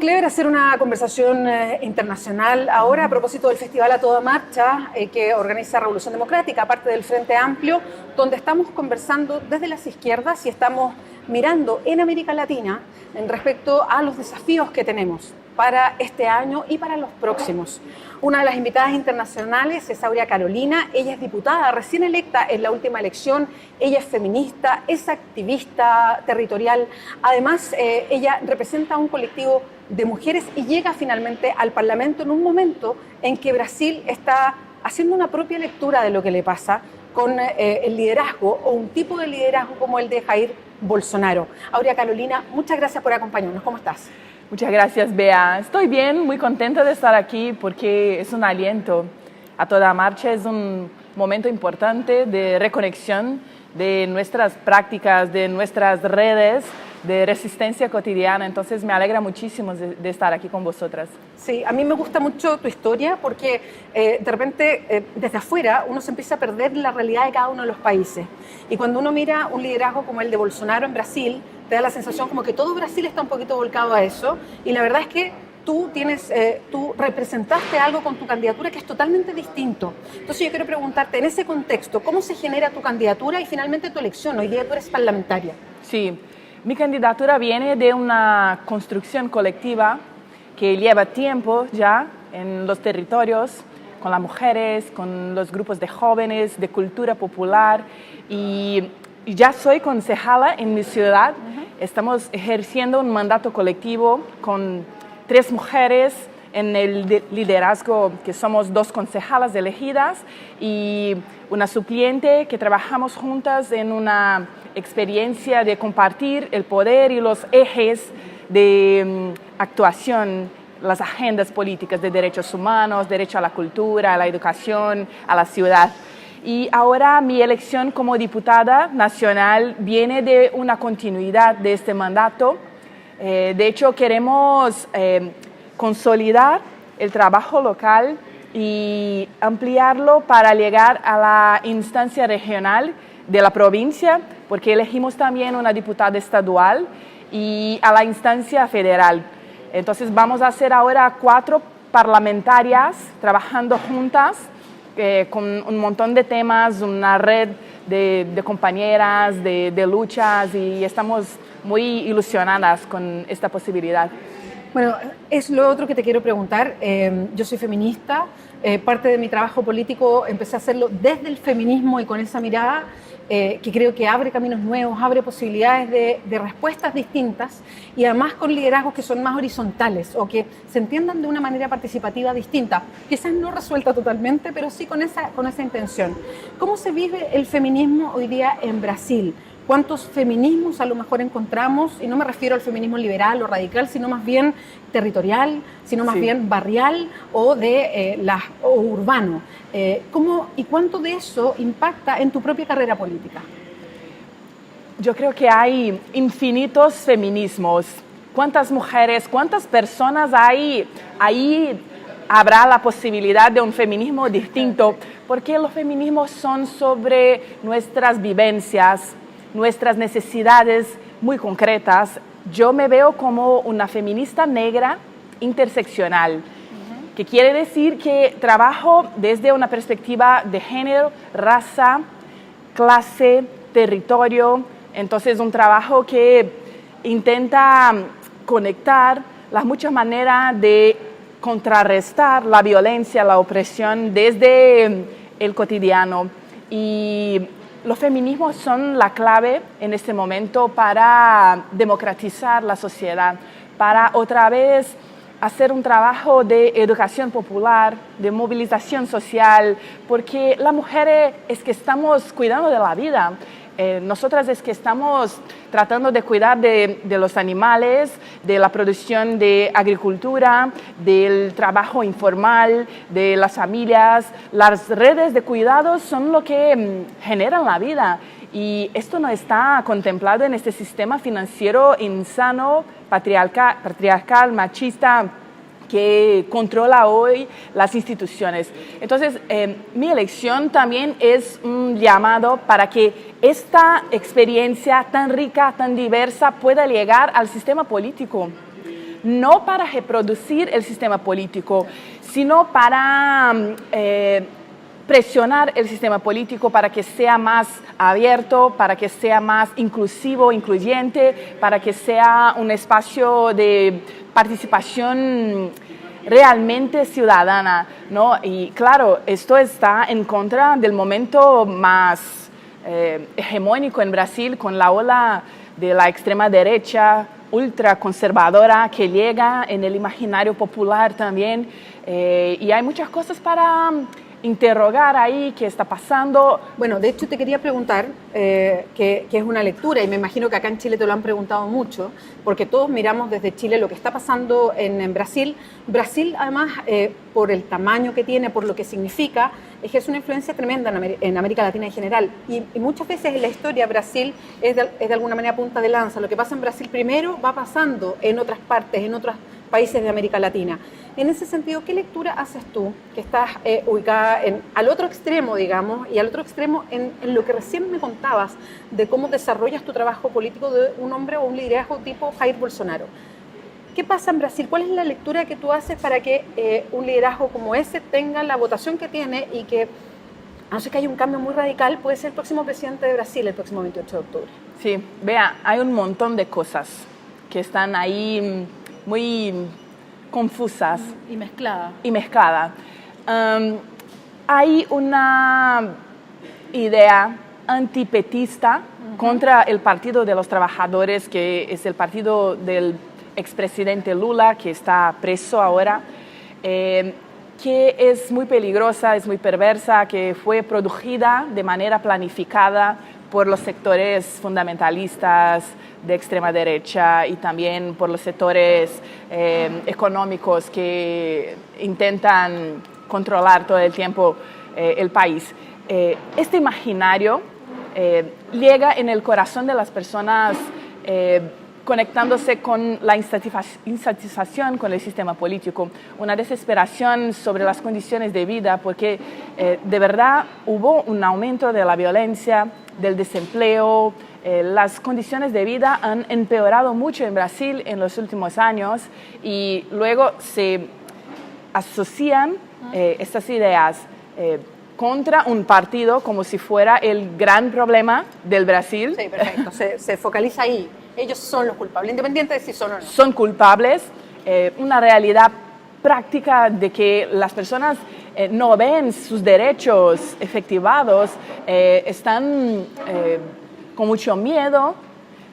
clever hacer una conversación internacional ahora a propósito del Festival A Toda Marcha que organiza Revolución Democrática, aparte del Frente Amplio, donde estamos conversando desde las izquierdas y estamos mirando en América Latina en respecto a los desafíos que tenemos para este año y para los próximos. Una de las invitadas internacionales es Aurea Carolina. Ella es diputada recién electa en la última elección, ella es feminista, es activista territorial, además ella representa a un colectivo de mujeres y llega finalmente al Parlamento en un momento en que Brasil está haciendo una propia lectura de lo que le pasa con el liderazgo o un tipo de liderazgo como el de Jair Bolsonaro. Aurea Carolina, muchas gracias por acompañarnos. ¿Cómo estás? Muchas gracias, Bea. Estoy bien, muy contenta de estar aquí porque es un aliento. A Toda Marcha es un momento importante de reconexión de nuestras prácticas, de nuestras redes, de resistencia cotidiana. Entonces me alegra muchísimo de estar aquí con vosotras. Sí, a mí me gusta mucho tu historia porque de repente desde afuera uno se empieza a perder la realidad de cada uno de los países. Y cuando uno mira un liderazgo como el de Bolsonaro en Brasil, te da la sensación como que todo Brasil está un poquito volcado a eso. Y la verdad es que tú representaste algo con tu candidatura que es totalmente distinto. Entonces yo quiero preguntarte, en ese contexto, ¿cómo se genera tu candidatura y finalmente tu elección? Hoy día tú eres parlamentaria. Sí, mi candidatura viene de una construcción colectiva que lleva tiempo ya en los territorios, con las mujeres, con los grupos de jóvenes, de cultura popular. Y ya soy concejala en mi ciudad. Estamos ejerciendo un mandato colectivo con 3 mujeres en el liderazgo, que somos 2 concejalas elegidas y una suplente que trabajamos juntas en una experiencia de compartir el poder y los ejes de actuación, las agendas políticas de derechos humanos, derecho a la cultura, a la educación, a la ciudad. Y ahora mi elección como diputada nacional viene de una continuidad de este mandato. De hecho, queremos consolidar el trabajo local y ampliarlo para llegar a la instancia regional de la provincia, porque elegimos también una diputada estadual, y a la instancia federal. Entonces vamos a hacer ahora 4 parlamentarias trabajando juntas con un montón de temas, una red de compañeras, de luchas, y estamos muy ilusionadas con esta posibilidad. Bueno, es lo otro que te quiero preguntar. Yo soy feminista, parte de mi trabajo político empecé a hacerlo desde el feminismo y con esa mirada que creo que abre caminos nuevos, abre posibilidades de respuestas distintas y además con liderazgos que son más horizontales o que se entiendan de una manera participativa distinta, quizás no resuelta totalmente, pero sí con esa intención. ¿Cómo se vive el feminismo hoy día en Brasil? ¿Cuántos feminismos a lo mejor encontramos? Y no me refiero al feminismo liberal o radical, sino más bien territorial, sino más bien barrial o o urbano. ¿Cómo y cuánto de eso impacta en tu propia carrera política? Yo creo que hay infinitos feminismos. ¿Cuántas mujeres, cuántas personas hay? Ahí habrá la posibilidad de un feminismo distinto, porque los feminismos son sobre nuestras vivencias, nuestras necesidades muy concretas. Yo me veo como una feminista negra interseccional, que quiere decir que trabajo desde una perspectiva de género, raza, clase, territorio. Entonces, un trabajo que intenta conectar las muchas maneras de contrarrestar la violencia, la opresión desde el cotidiano. Y los feminismos son la clave en este momento para democratizar la sociedad, para otra vez hacer un trabajo de educación popular, de movilización social, porque las mujeres es que estamos cuidando de la vida. Nosotras es que estamos tratando de cuidar de los animales, de la producción de agricultura, del trabajo informal, de las familias. Las redes de cuidados son lo que generan la vida. Y esto no está contemplado en este sistema financiero insano, patriarcal, machista, que controla hoy las instituciones. Entonces, mi elección también es un llamado para que esta experiencia tan rica, tan diversa, pueda llegar al sistema político, no para reproducir el sistema político, sino para presionar el sistema político para que sea más abierto, para que sea más inclusivo, incluyente, para que sea un espacio de participación realmente ciudadana, ¿no? Y claro, esto está en contra del momento más hegemónico en Brasil, con la ola de la extrema derecha ultraconservadora que llega en el imaginario popular también, y hay muchas cosas para interrogar ahí qué está pasando. Bueno, de hecho te quería preguntar, que es una lectura, y me imagino que acá en Chile te lo han preguntado mucho, porque todos miramos desde Chile lo que está pasando en Brasil. Brasil, además, por el tamaño que tiene, por lo que significa, ejerce una influencia tremenda en América Latina en general. Y muchas veces en la historia Brasil es de alguna manera punta de lanza. Lo que pasa en Brasil primero va pasando en otras partes, en otros países de América Latina. En ese sentido, ¿qué lectura haces tú, que estás ubicada al otro extremo, digamos, y al otro extremo en lo que recién me contabas, de cómo desarrollas tu trabajo político de un hombre o un liderazgo tipo Jair Bolsonaro? ¿Qué pasa en Brasil? ¿Cuál es la lectura que tú haces para que un liderazgo como ese tenga la votación que tiene y que, a no ser que haya un cambio muy radical, puede ser el próximo presidente de Brasil el próximo 28 de octubre? Sí, vea, hay un montón de cosas que están ahí muy confusas. Y mezclada. Y mezclada. Hay una idea antipetista contra el Partido de los Trabajadores, que es el partido del expresidente Lula, que está preso ahora, que es muy peligrosa, es muy perversa, que fue producida de manera planificada por los sectores fundamentalistas de extrema derecha y también por los sectores económicos que intentan controlar todo el tiempo el país. Este imaginario llega en el corazón de las personas, conectándose con la insatisfacción con el sistema político, una desesperación sobre las condiciones de vida, porque de verdad hubo un aumento de la violencia, del desempleo. Las condiciones de vida han empeorado mucho en Brasil en los últimos años, y luego se asocian estas ideas contra un partido como si fuera el gran problema del Brasil. Sí, perfecto. Se focaliza ahí. Ellos son los culpables, independiente de si son o no. Son culpables. Una realidad práctica de que las personas no ven sus derechos efectivados, están con mucho miedo,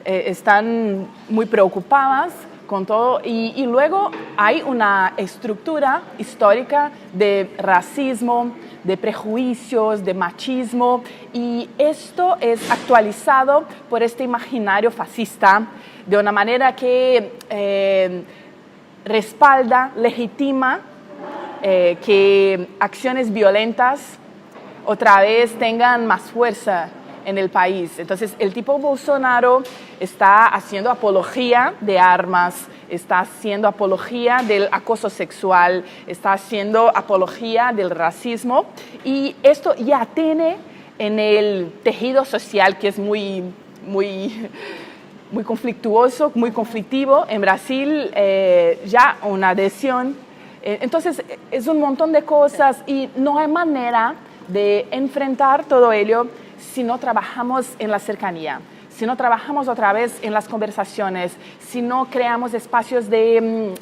están muy preocupadas con todo, y luego hay una estructura histórica de racismo, de prejuicios, de machismo, y esto es actualizado por este imaginario fascista de una manera que respalda, legitima que acciones violentas otra vez tengan más fuerza en el país. Entonces, el tipo Bolsonaro está haciendo apología de armas, está haciendo apología del acoso sexual, está haciendo apología del racismo, y esto ya tiene en el tejido social, que es muy conflictuoso, muy conflictivo en Brasil, ya una adhesión. Entonces, es un montón de cosas y no hay manera de enfrentar todo ello si no trabajamos en la cercanía, si no trabajamos otra vez en las conversaciones, si no creamos espacios de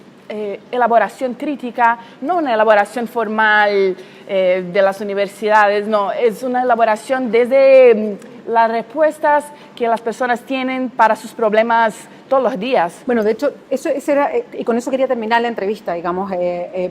elaboración crítica, no una elaboración formal de las universidades, no, es una elaboración desde las respuestas que las personas tienen para sus problemas todos los días. Bueno, de hecho, eso era, y con eso quería terminar la entrevista, digamos,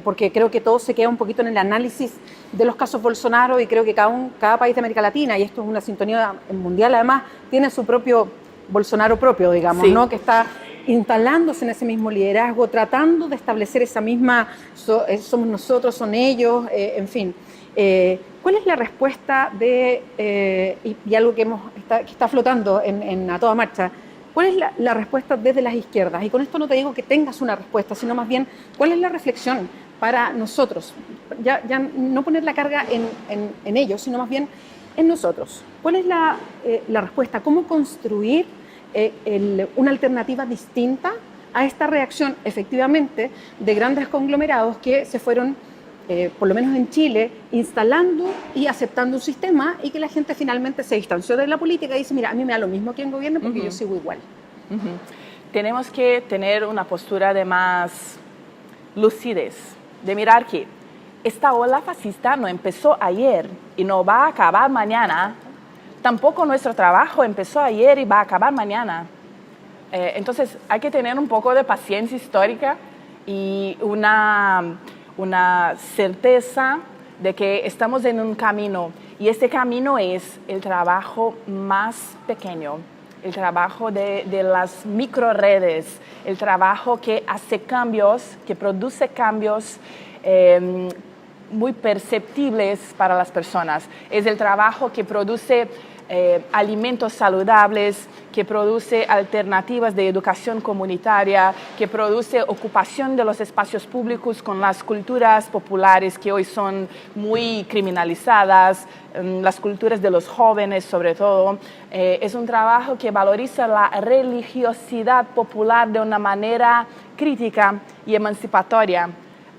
porque creo que todo se queda un poquito en el análisis de los casos Bolsonaro, y creo que cada país de América Latina, y esto es una sintonía mundial, además, tiene su propio Bolsonaro propio, digamos, sí, ¿no? Que está instalándose en ese mismo liderazgo, tratando de establecer esa misma, somos nosotros, son ellos, en fin. ¿Cuál es la respuesta y algo que está flotando a toda marcha? ¿Cuál es la respuesta desde las izquierdas? Y con esto no te digo que tengas una respuesta, sino más bien, ¿cuál es la reflexión para nosotros? Ya no poner la carga en ellos, sino más bien en nosotros. ¿Cuál es la respuesta? ¿Cómo construir una alternativa distinta a esta reacción, efectivamente, de grandes conglomerados que se fueron, por lo menos en Chile, instalando y aceptando un sistema, y que la gente finalmente se distanció de la política y dice, mira, a mí me da lo mismo quien gobierne porque yo sigo igual. Tenemos que tener una postura de más lucidez, de mirar que esta ola fascista no empezó ayer y no va a acabar mañana. Tampoco nuestro trabajo empezó ayer y va a acabar mañana. Entonces hay que tener un poco de paciencia histórica y una certeza de que estamos en un camino, y este camino es el trabajo más pequeño, el trabajo de las microredes, el trabajo que hace cambios, que produce cambios muy perceptibles para las personas. Es el trabajo que produce alimentos saludables, que produce alternativas de educación comunitaria, que produce ocupación de los espacios públicos con las culturas populares que hoy son muy criminalizadas, las culturas de los jóvenes sobre todo. Es un trabajo que valoriza la religiosidad popular de una manera crítica y emancipatoria.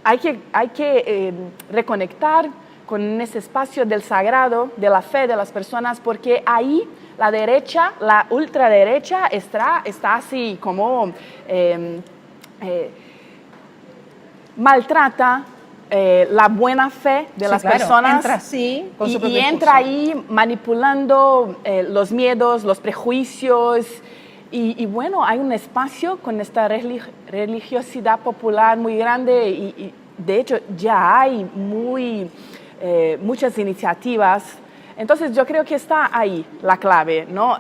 Hay que reconectar con ese espacio del sagrado, de la fe de las personas, porque ahí la derecha, la ultraderecha, está así como maltrata la buena fe de las personas. Entra así, con su y entra ahí manipulando los miedos, los prejuicios. Y bueno, hay un espacio con esta religiosidad popular muy grande y de hecho ya hay muchas iniciativas. Entonces yo creo que está ahí la clave, ¿no?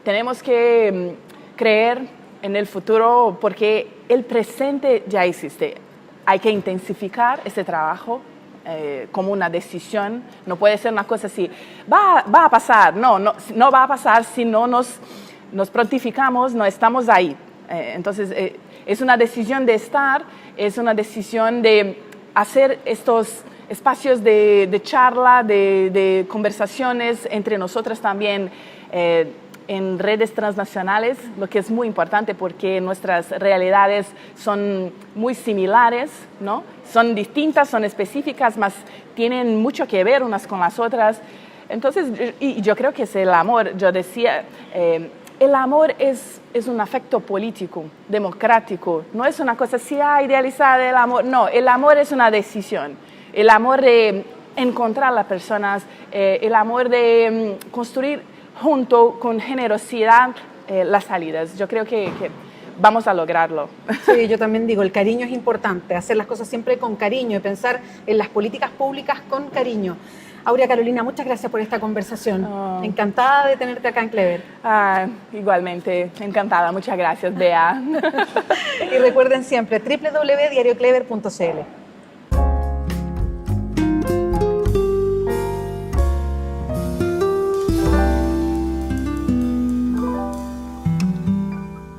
Tenemos que creer en el futuro porque el presente ya existe. Hay que intensificar ese trabajo como una decisión. No puede ser una cosa así, va a pasar. No va a pasar si no nos prontificamos, no estamos ahí. Entonces es una decisión de estar, es una decisión de hacer estos espacios de charla, de conversaciones entre nosotras también en redes transnacionales, lo que es muy importante porque nuestras realidades son muy similares, ¿no? Son distintas, son específicas, mas tienen mucho que ver unas con las otras. Entonces, y yo creo que es el amor. Yo decía, el amor es un afecto político, democrático. No es una cosa así, idealizada el amor. No, el amor es una decisión. El amor de encontrar a las personas, el amor de construir junto con generosidad las salidas. Yo creo que vamos a lograrlo. Sí, yo también digo, el cariño es importante, hacer las cosas siempre con cariño y pensar en las políticas públicas con cariño. Aurea Carolina, muchas gracias por esta conversación. Encantada de tenerte acá en Clever. Igualmente, encantada. Muchas gracias, Bea. Y recuerden siempre, www.diarioclever.cl.